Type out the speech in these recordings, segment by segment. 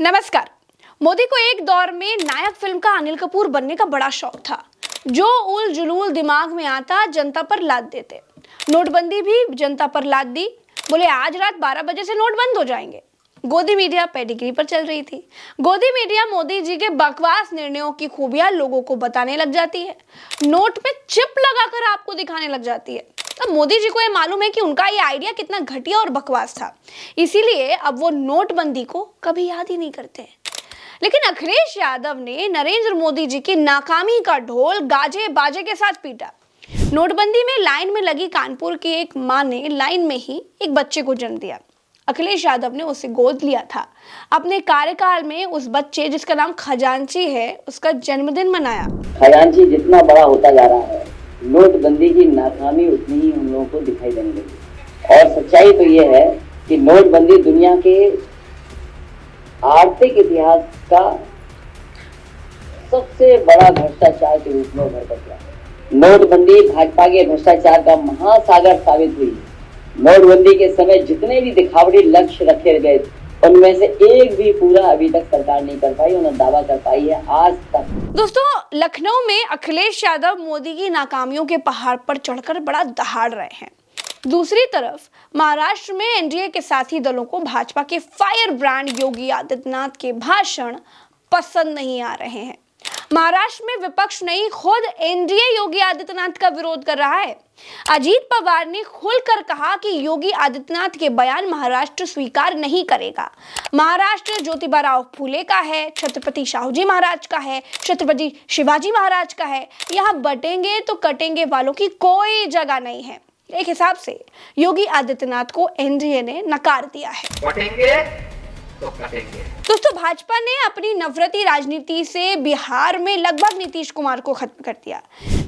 नमस्कार। मोदी को एक दौर में नायक फिल्म का अनिल कपूर बनने का बड़ा शौक था। जो उल जुलूल दिमाग में आता जनता पर लाद देते। नोटबंदी भी जनता पर लाद दी। बोले आज रात 12 बजे से नोट बंद हो जाएंगे। गोदी मीडिया पेडिग्री पर चल रही थी। गोदी मीडिया मोदी जी के बकवास निर्णयों की खूबियां लोगों को बताने लग जाती है। नोट पे चिप लगाकर आपको दिखाने लग जाती है। अब मोदी जी को ये मालूम है कि उनका ये आइडिया कितना घटिया और बकवास था, इसीलिए अब वो नोटबंदी को कभी याद ही नहीं करते। लेकिन अखिलेश यादव ने नरेंद्र मोदी जी की नाकामी का ढोल गाजे बाजे के साथ पीटा। नोटबंदी में लाइन में लगी कानपुर की एक मां ने लाइन में ही एक बच्चे को जन्म दिया। अखिलेश यादव ने उसे गोद लिया था। अपने कार्यकाल में उस बच्चे जिसका नाम खजांची है, उसका जन्मदिन मनाया। खजांची जितना बड़ा होता जा रहा है, नोटबंदी की नाकामी उतनी ही हम लोगों को दिखाई देने लगी। और सच्चाई तो ये है कि नोटबंदी दुनिया के आर्थिक इतिहास का सबसे बड़ा भ्रष्टाचार के रूप में उभर कर गया। नोटबंदी भाजपा के भ्रष्टाचार का महासागर साबित हुई। नोटबंदी के समय जितने भी दिखावटी लक्ष्य रखे गए उनमें से एक भी पूरा अभी तक सरकार नहीं कर पाई, उन्हें दावा कर पाई है आज तक। दोस्तों, लखनऊ में अखिलेश यादव मोदी की नाकामियों के पहाड़ पर चढ़कर बड़ा दहाड़ रहे हैं। दूसरी तरफ महाराष्ट्र में एनडीए के साथी दलों को भाजपा के फायर ब्रांड योगी आदित्यनाथ के भाषण पसंद नहीं आ रहे हैं। महाराष्ट्र में विपक्ष नहीं, खुद एनडीए योगी आदित्यनाथ का विरोध कर रहा है। अजीत पवार ने खुलकर कहा कि योगी आदित्यनाथ के बयान महाराष्ट्र स्वीकार नहीं करेगा। महाराष्ट्र ज्योतिबा फूले का है, छत्रपति शाहूजी महाराज का है, छत्रपति शिवाजी महाराज का है। यहाँ बटेंगे तो कटेंगे वालों की कोई जगह नहीं है। एक हिसाब से योगी आदित्यनाथ को एनडीए ने नकार दिया है। बटेंगे तो कटेंगे। दोस्तों, भाजपा ने अपनी नफरती राजनीति से बिहार में लगभग नीतीश कुमार को खत्म कर दिया।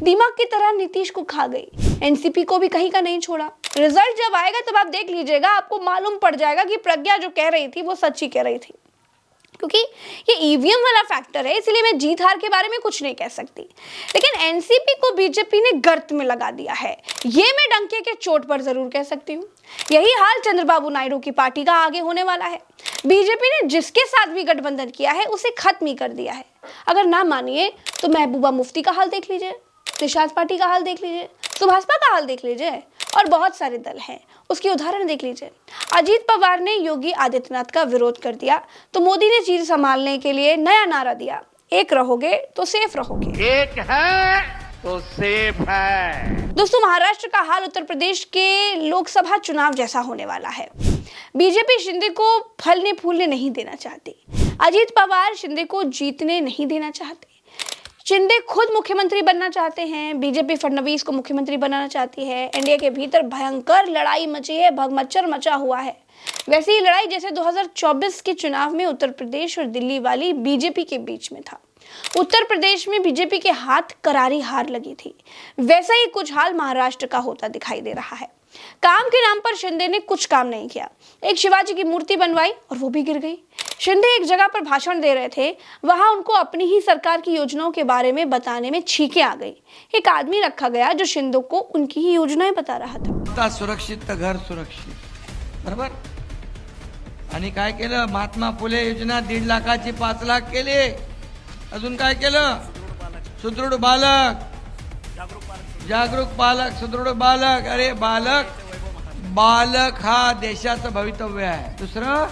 दीमक की तरह नीतीश को खा गई। एनसीपी को भी कहीं का नहीं छोड़ा। रिजल्ट जब आएगा तब आप देख लीजिएगा, आपको मालूम पड़ जाएगा कि प्रज्ञा जो कह रही थी वो सच्ची कह रही थी। क्योंकि ये ईवीएम वाला फैक्टर है, इसलिए मैं जीत हार के बारे में कुछ नहीं कह सकती। लेकिन एनसीपी को बीजेपी ने गर्त में लगा दिया है, ये मैं डंके के चोट पर जरूर कह सकती हूँ। यही हाल चंद्रबाबू नायडू की पार्टी का आगे होने वाला है। बीजेपी ने जिसके साथ भी गठबंधन किया है उसे खत्म ही कर दिया है। अगर ना मानिए तो महबूबा मुफ्ती का हाल देख लीजिए, निषाद पार्टी का हाल देख लीजिए, सुभाषपा का हाल देख लीजिए, और बहुत सारे दल हैं, उसकी उदाहरण देख लीजिए। अजीत पवार ने योगी आदित्यनाथ का विरोध कर दिया तो मोदी ने चीज संभालने के लिए नया नारा दिया, एक रहोगे तो सेफ रहोगे। एक है तो सेफ है। दोस्तों, महाराष्ट्र का हाल उत्तर प्रदेश के लोकसभा चुनाव जैसा होने वाला है। बीजेपी शिंदे को फलने फूलने नहीं देना चाहती। अजीत पवार शिंदे को जीतने नहीं देना चाहते। शिंदे खुद मुख्यमंत्री बनना चाहते हैं। बीजेपी फडणवीस को मुख्यमंत्री बनाना चाहती है। एनडीए के भीतर भयंकर लड़ाई मची है, भगमच्चर मचा हुआ है। वैसी ही लड़ाई जैसे 2024 के चुनाव में उत्तर प्रदेश और दिल्ली वाली बीजेपी के बीच में था। उत्तर प्रदेश में बीजेपी के हाथ करारी हार लगी थी। वैसा ही कुछ हाल महाराष्ट्र का होता दिखाई दे रहा है। काम के नाम पर शिंदे ने कुछ काम नहीं किया। एक शिवाजी की मूर्ति बनवाई और वो भी गिर गई। शिंदे एक जगह पर भाषण दे रहे थे, वहां उनको अपनी ही सरकार की योजनाओं के बारे में बताने में छींकें आ गई। एक आदमी रखा गया जो शिंदे को उनकी ही योजनाएं बता रहा था। सुरक्षित तर घर सुरक्षित, बरोबर। आणि काय केलं, महात्मा फुले योजना 1.5 लाखाची 5 लाख केले। अजून काय केलं, सुदृढ बालक, जागरूक बालक, सुदृढ बालक। अरे बालक हा देशाचं भवितव्य आहे। दुसरं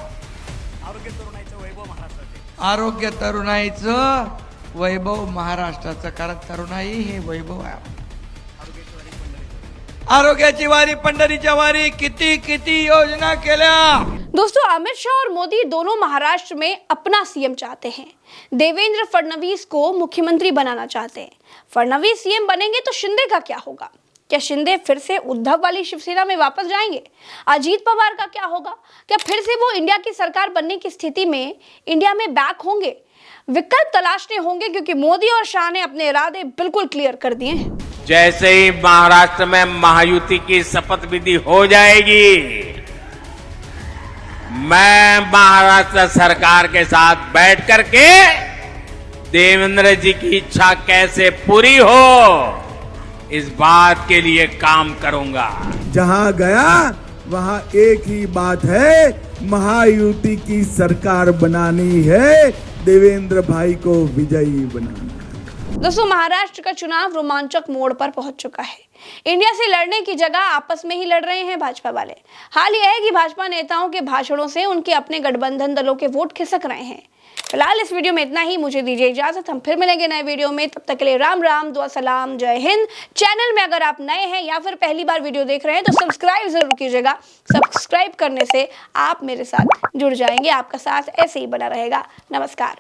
आरोग्य तरुणाईचं वैभव महाराष्ट्राचं, कारण तरुणाई हे वैभव आहे। आरोग्याची वारी, पंढरीच्या वारी, किती योजना केल्या। दोस्तों, अमित शाह और मोदी दोनों महाराष्ट्र में अपना सीएम चाहते हैं। देवेंद्र फडणवीस को मुख्यमंत्री बनाना चाहते हैं। फडणवीस सीएम बनेंगे तो शिंदे का क्या होगा? क्या शिंदे फिर से उद्धव वाली शिवसेना में वापस जाएंगे? अजीत पवार का क्या होगा? क्या फिर से वो इंडिया की सरकार बनने की स्थिति में इंडिया में बैक होंगे? विकल्प तलाशने होंगे, क्योंकि मोदी और शाह ने अपने इरादे बिल्कुल क्लियर कर दिए हैं। जैसे ही महाराष्ट्र में महायुति की शपथ विधि हो जाएगी, मैं महाराष्ट्र सरकार के साथ बैठ करके देवेंद्र जी की इच्छा कैसे पूरी हो, इस बात के लिए काम करूंगा। जहां गया वहां एक ही बात है, महायुति की सरकार बनानी है, देवेंद्र भाई को विजयी बनाना है। दोस्तों, महाराष्ट्र का चुनाव रोमांचक मोड़ पर पहुंच चुका है। इंडिया से लड़ने की जगह आपस में ही लड़ रहे हैं भाजपा वाले। हाल यह है कि भाजपा नेताओं के भाषणों से उनके अपने गठबंधन दलों के वोट खिसक रहे हैं। फिलहाल इस वीडियो में इतना ही। मुझे दीजिए इजाजत, हम फिर मिलेंगे नए वीडियो में। तब तक के लिए राम राम, दुआ सलाम, जय हिंद। चैनल में अगर आप नए हैं या फिर पहली बार वीडियो देख रहे हैं तो सब्सक्राइब जरूर कीजिएगा। सब्सक्राइब करने से आप मेरे साथ जुड़ जाएंगे, आपका साथ ऐसे ही बना रहेगा। नमस्कार।